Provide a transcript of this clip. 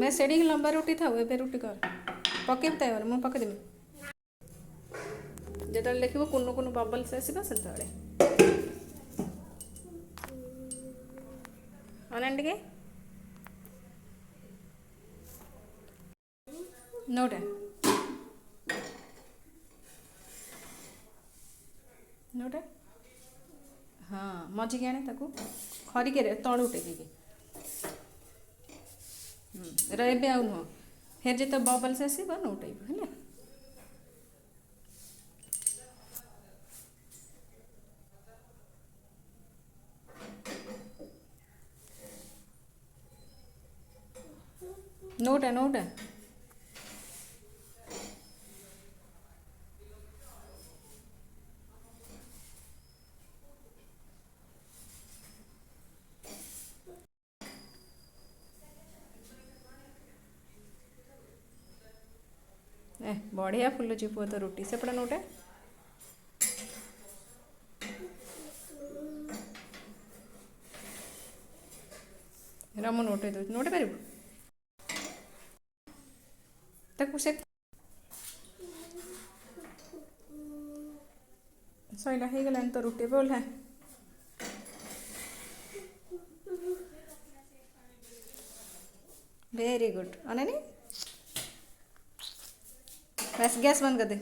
मैं सेड़ी लंबा रोटी था ए रुटी कर पकेबी तावर मुझे पकईदेवी जो देख कुनु कुनु बबल्स आसो से अनानी टे नोटे नोटे हाँ मझिकी आने ताकू खरिके तलू टेकिके रे आउ नुह फिर जो बबल्स आसो नौटेबू है नोटे नोटे बढ़िया फुलुची पुआ तो रोटी सेपटे नोटे रमु नोटे दो नोटे पार से सैला हो गलानी तो रोटी बोल है वेरी गुड अनानी बस गैस बंद कर दे।